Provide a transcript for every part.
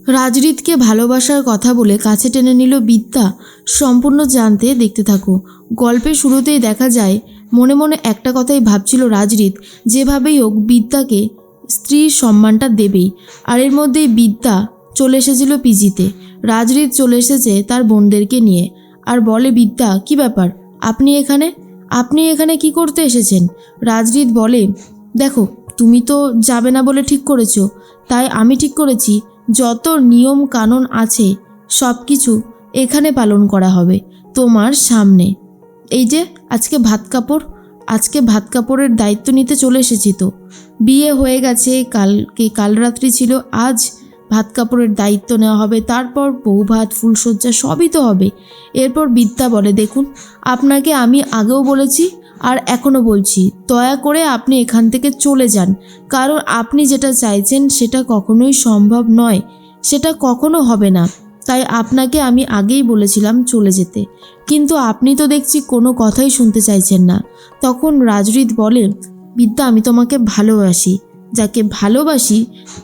রাজরিতকে ভালোবাসার কথা বলে কাছে টেনে নিল বিদ্যা। সম্পূর্ণ জানতে দেখতে থাকো। গল্পের শুরুতেই দেখা যায় মনে মনে একটা কথাই ভাবছিল রাজরিত, যেভাবেই হোক বিদ্যাকে স্ত্রীর সম্মানটা দেবেই। আর এর মধ্যেই বিদ্যা চলে এসেছিল পিজিতে। রাজরিত চলে এসেছে তার বোনদেরকে নিয়ে আর বলে, বিদ্যা কি ব্যাপার, আপনি এখানে কি করতে এসেছেন? রাজরিত বলে, দেখো তুমি তো যাবে না বলে ঠিক করেছো, তাই আমি ঠিক করেছি যত নিয়ম কানুন আছে সব কিছু এখানে পালন করা হবে তোমার সামনে। এই যে আজকে ভাত কাপড়ের দায়িত্ব নিতে চলে এসেছি। তো বিয়ে হয়ে গেছে, কাল রাত্রি ছিল, আজ ভাত কাপড়ের দায়িত্ব নেওয়া হবে, তারপর বউ ভাত ফুলসজ্জা সবই তো হবে। এরপর বিদ্যা বলে, দেখুন আপনাকে আমি আগেও বলেছি আর এখনও বলছি, দয়া করে আপনি এখান থেকে চলে যান, কারণ আপনি যেটা চাইছেন সেটা কখনোই সম্ভব নয়, সেটা কখনো হবে না। তাই আপনাকে আমি আগেই বলেছিলাম চলে যেতে, কিন্তু আপনি তো দেখছি কোনো কথাই শুনতে চাইছেন না। তখন রাজরিত বলে, বিদ্যা আমি তোমাকে ভালোবাসি, যাকে ভালোবাসি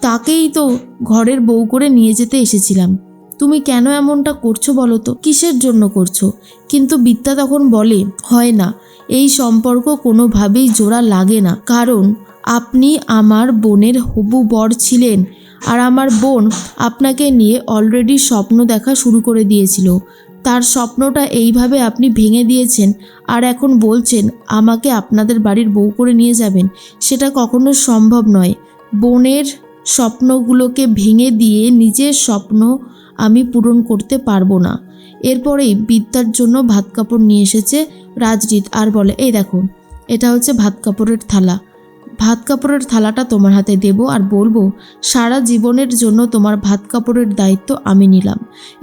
তাকেই তো ঘরের বউ করে নিয়ে যেতে এসেছিলাম। তুমি কেন এমনটা করছো বলো তো, কিসের জন্য করছো? কিন্তু বিদ্যা তখন বলে, হয় না, এই সম্পর্ক কোনোভাবেই জোড়া লাগে না, কারণ আপনি আমার বোনের হবু বর ছিলেন আর আমার বোন আপনাকে নিয়ে অলরেডি স্বপ্ন দেখা শুরু করে দিয়েছিল। তার স্বপ্নটা এইভাবে আপনি ভেঙে দিয়েছেন আর এখন বলছেন আমাকে আপনাদের বাড়ির বউ করে নিয়ে যাবেন, সেটা কখনো সম্ভব নয়। বোনের স্বপ্নগুলোকে ভেঙে দিয়ে নিজের স্বপ্ন আমি পূরণ করতে পারবো না। এরপরেই বিদ্যার জন্য ভাত কাপড় নিয়ে এসেছে রাজরিত আর বলে, এই দেখো এটা হচ্ছে ভাত কাপড়ের থালাটা তোমার হাতে দেব আর বলবো সারা জীবনের জন্য তোমার ভাত কাপড়ের দায়িত্ব আমি নিলাম।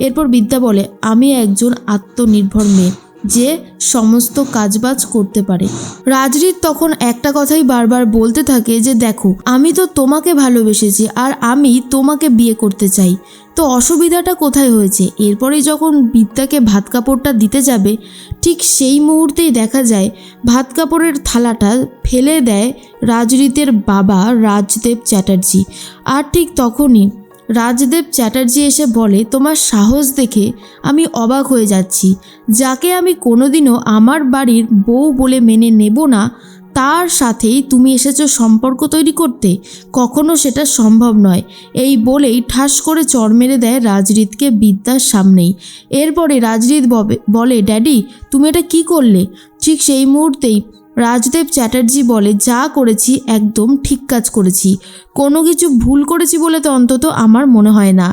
এরপর বিদ্যা বলে, আমি একজন আত্মনির্ভর মেয়ে যে সমস্ত কাজবাজ করতে পারে। রাজরিত তখন একটা কথাই বারবার বলতে থাকে যে, দেখো আমি তো তোমাকে ভালোবেসেছি আর আমি তোমাকে বিয়ে করতে চাই, তো অসুবিধাটা কোথায় হয়েছে? এরপরেই যখন বিদ্যাকে ভাত কাপড়টা দিতে যাবে, ঠিক সেই মুহূর্তেই দেখা যায় ভাত কাপড়ের থালাটা ফেলে দেয় রাজরিতের বাবা রাজদেব চ্যাটার্জি। আর ঠিক তখনই রাজদেব চ্যাটার্জি এসে বলে, তোমার সাহস দেখে আমি অবাক হয়ে যাচ্ছি, যাকে আমি কোনোদিনও আমার বাড়ির বউ বলে মেনে নেব না তার সাথেই তুমি এসেছো সম্পর্ক তৈরি করতে, কখনো সেটা সম্ভব নয়। এই বলেই ঠাস করে চড় মেরে দেয় রাজরিতকে বিদ্যার সামনেই। এরপরে রাজরিত বলে, ড্যাডি তুমি এটা কি করলে? ঠিক সেই মুহূর্তেই রাজদেব চ্যাটার্জি বলে, যা করেছি একদম ঠিক কাজ করেছি, কোনো কিছু ভুল করেছি বলে তো অন্তত আমার মনে হয় না।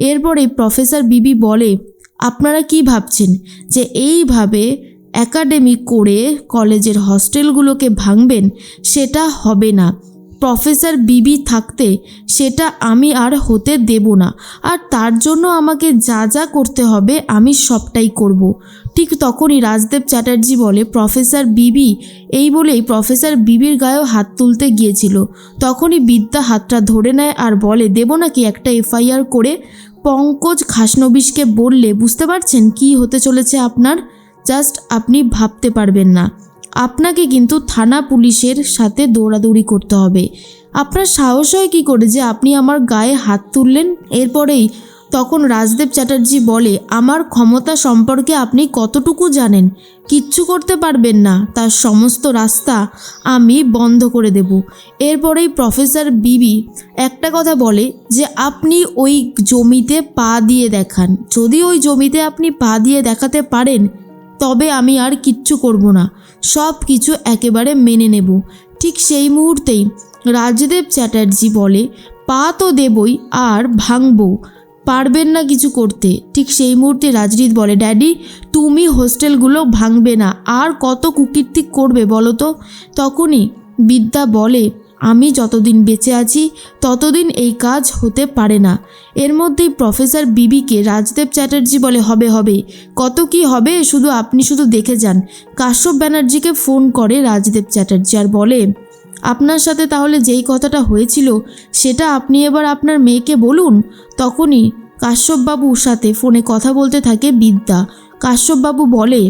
এরপরে প্রফেসর বিবি বলে, আপনারা কি ভাবছেন যে এইভাবে একাডেমি করে কলেজের হস্টেলগুলোকে ভাঙবেন? সেটা হবে না। প্রফেসর বিবি থাকতে সেটা আমি আর হতে দেব না, আর তার জন্য আমাকে যা যা করতে হবে আমি সবটাই করব। ঠিক তখনই রাজদেব চ্যাটার্জি বলে, প্রফেসর বিবি, এই বলেই প্রফেসর বিবির গায়েও হাত তুলতে গিয়েছিল। তখনই বিদ্যা হাতটা ধরে নেয় আর বলে, দেব নাকি একটা এফআইআর করে? পঙ্কজ খাসনবিশকে বললে বুঝতে পারছেন কি হতে চলেছে আপনার? জাস্ট আপনি ভাবতে পারবেন না। আপনাকে কিন্তু থানা পুলিশের সাথে দৌড়াদৌড়ি করতে হবে। আপনার সাহস হয় কী করে যে আপনি আমার গায়ে হাত তুললেন? এরপরেই তখন রাজদেব চ্যাটার্জি বলে, আমার ক্ষমতা সম্পর্কে আপনি কতটুকু জানেন? কিচ্ছু করতে পারবেন না, তার সমস্ত রাস্তা আমি বন্ধ করে দেব। এরপরেই প্রফেসর বিবি একটা কথা বলে যে, আপনি ওই জমিতে পা দিয়ে দেখান, যদি ওই জমিতে আপনি পা দিয়ে দেখাতে পারেন তবে আমি আর কিচ্ছু করব না, সব কিছু একেবারে মেনে নেব। ঠিক সেই মুহূর্তেই রাজদেব চ্যাটার্জি বলে, পা তো দেবই আর ভাঙবো, পারবেন না কিছু করতে। ঠিক সেই মুহূর্তে রাজরিত বলে, ড্যাডি তুমি হোস্টেলগুলো ভাঙবে না, আর কত কুকীর্তি করবে বলো তো? তখনই বিদ্যা বলে, আমি যতদিন বেঁচে আছি ততদিন এই কাজ হতে পারে না। এর মধ্যেই প্রফেসর বিবিকে রাজদেব চ্যাটার্জি বলে, হবে, কত কি হবে, আপনি শুধু দেখে যান। কাশ্যপ ব্যানার্জিকে ফোন করে রাজদেব চ্যাটার্জি আর বলে, আপনার সাথে তাহলে যেই কথাটা হয়েছিল সেটা আপনি এবার আপনার মেয়েকে বলুন। তখনই কাশ্যপবাবুর সাথে ফোনে কথা বলতে থাকে বিদ্যা। কাশ্যপবাবু বলে,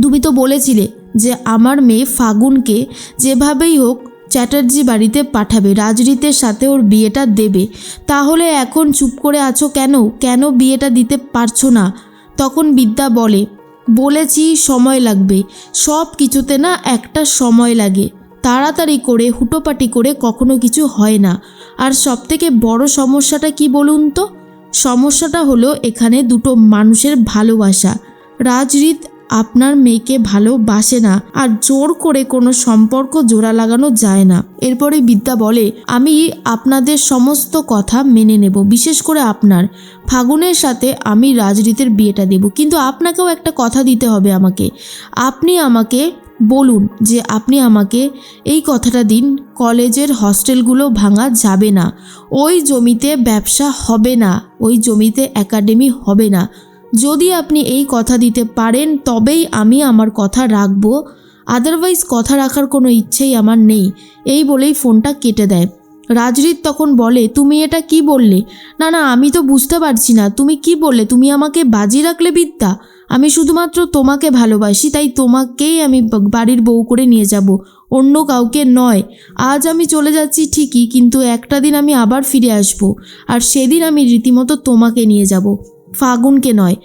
তুমি তো বলেছিলে যে আমার মেয়ে ফাগুনকে যেভাবেই হোক চ্যাটার্জি বাড়িতে পাঠাবে, রাজরীতের সাথে ওর বিয়েটা দেবে। তাহলে এখন চুপ করে আছো কেন? কেন বিয়েটা দিতে পারছো না? তখন বিদ্যা বলেছি সময় লাগবে। সব কিছুতে না একটা সময় লাগে, তাড়াতাড়ি করে হুটোপাটি করে কখনো কিছু হয় না। আর সবথেকে বড় সমস্যাটা কি বলুন তো? সমস্যাটা হলো এখানে দুটো মানুষের ভালোবাসা। রাজরীত আপনার মেয়েকে ভালোবাসে না, আর জোর করে কোনো সম্পর্ক জোড়া লাগানো যায় না। এরপরে বিদ্যা আমি আপনাদের সমস্ত কথা মেনে নেব, বিশেষ করে আপনার ফাগুনের সাথে আমি রাজরীতের বিয়েটা দেব, কিন্তু আপনাকেও একটা কথা দিতে হবে আমাকে। আপনি আমাকে বলুন যে আপনি আমাকে এই কথাটা দিন, কলেজের হস্টেলগুলো ভাঙা যাবে না, ওই জমিতে ব্যবসা হবে না, ওই জমিতে একাডেমি হবে না। যদি আপনি এই কথা দিতে পারেন তবেই আমি আমার কথা রাখবো, আদারওয়াইজ কথা রাখার কোনো ইচ্ছেই আমার নেই। এই বলেই ফোনটা কেটে দেয়। রাজরীত তখন তুমি এটা কি বললে? না না, আমি তো বুঝতে পারছি না, তুমি কি বললে? তুমি আমাকে বাজি রাখলে বিদ্যা? আমি শুধুমাত্র তোমাকে ভালোবাসি, তাই তোমাকেই আমি বাড়ির বউ করে নিয়ে যাব, অন্য কাউকে নয়। আজ আমি চলে যাচ্ছি ঠিকই, কিন্তু একটা দিন আমি আবার ফিরে আসব, আর সেদিন আমি রীতিমতো তোমাকে নিয়ে যাব, ফাগুনকে নয়।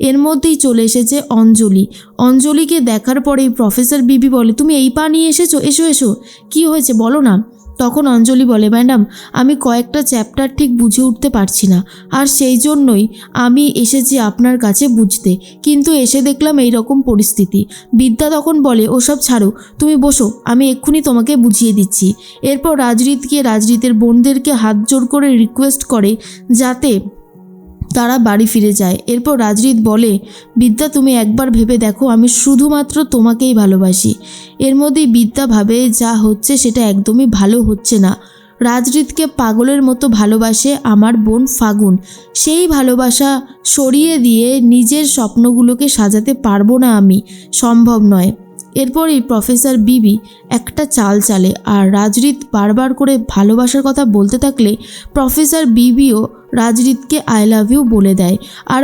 এর মধ্যেই চলে এসেছে অঞ্জলি। অঞ্জলিকে দেখার পরেই প্রফেসর বিবি তুমি এই পা নিয়ে এসেছো, এসো এসো, কি হয়েছে বলো না। তখন অঞ্জলি ম্যাডাম, আমি কয়েকটা চ্যাপ্টার ঠিক বুঝে উঠতে পারছি না, আর সেই জন্যই আমি এসেছি আপনার কাছে বুঝতে, কিন্তু এসে দেখলাম এই রকম পরিস্থিতি। বিদ্যা তখন ওসব ছাড়ো, তুমি বসো, আমি এক্ষুনি তোমাকে বুঝিয়ে দিচ্ছি। এরপর রাজরীতের বোনদেরকে হাত জোর করে রিকোয়েস্ট করে যাতে তারা বাড়ি ফিরে যায়। এরপর রাজরীত বিদ্যা তুমি একবার ভেবে দেখো, আমি শুধুমাত্র তোমাকেই ভালোবাসি। এর মধ্যেই বিদ্যা ভাবে যা হচ্ছে সেটা একদমই ভালো হচ্ছে না। রাজরীতকে পাগলের মতো ভালোবাসে আমার বোন ফাগুন, সেই ভালোবাসা সরিয়ে দিয়ে নিজের স্বপ্নগুলোকে সাজাতে পারবো না আমি, সম্ভব নয়। এরপরই প্রফেসর বিবি একটা চাল চালে, আর রাজরীত বারবার করে ভালোবাসার কথা বলতে থাকলে প্রফেসর বিবিও রাজরীতকে আই লাভ ইউ বলে দেয়, আর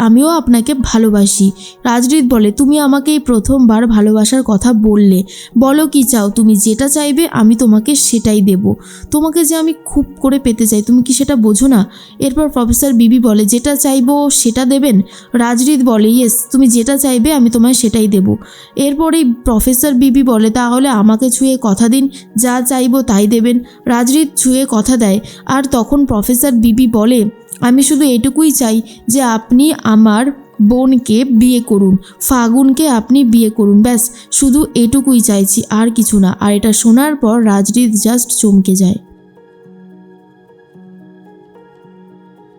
আমিও আপনাকে ভালোবাসি। রাজরীত তুমি আমাকে এই প্রথমবার ভালোবাসার কথা বললে, বলো কি চাও, তুমি যেটা চাইবে আমি তোমাকে সেটাই দেব, তোমাকে যে আমি খুব করে পেতে চাই, তুমি কি সেটা বোঝো না? এরপর প্রফেসর বিবি যেটা চাইবো সেটা দেবেন? রাজরীত ইয়েস, তুমি যেটা চাইবে আমি তোমায় সেটাই দেব। এরপরেই প্রফেসর বিবি তাহলে আমাকে ছুঁয়ে কথা দিন, যা চাইবো তাই দেবেন। রাজরীত ছুঁয়ে কথা দেয়, আর তখন প্রফেসর বিবি আমি শুধু এটুকুই চাই যে আপনি আমার বোনকে বিয়ে করুন, ফাগুনকে আপনি বিয়ে করুন, ব্যাস শুধু এটুকুই চাইছি, আর কিছু না। আর এটা শোনার পর রাজরীত জাস্ট চমকে যায়।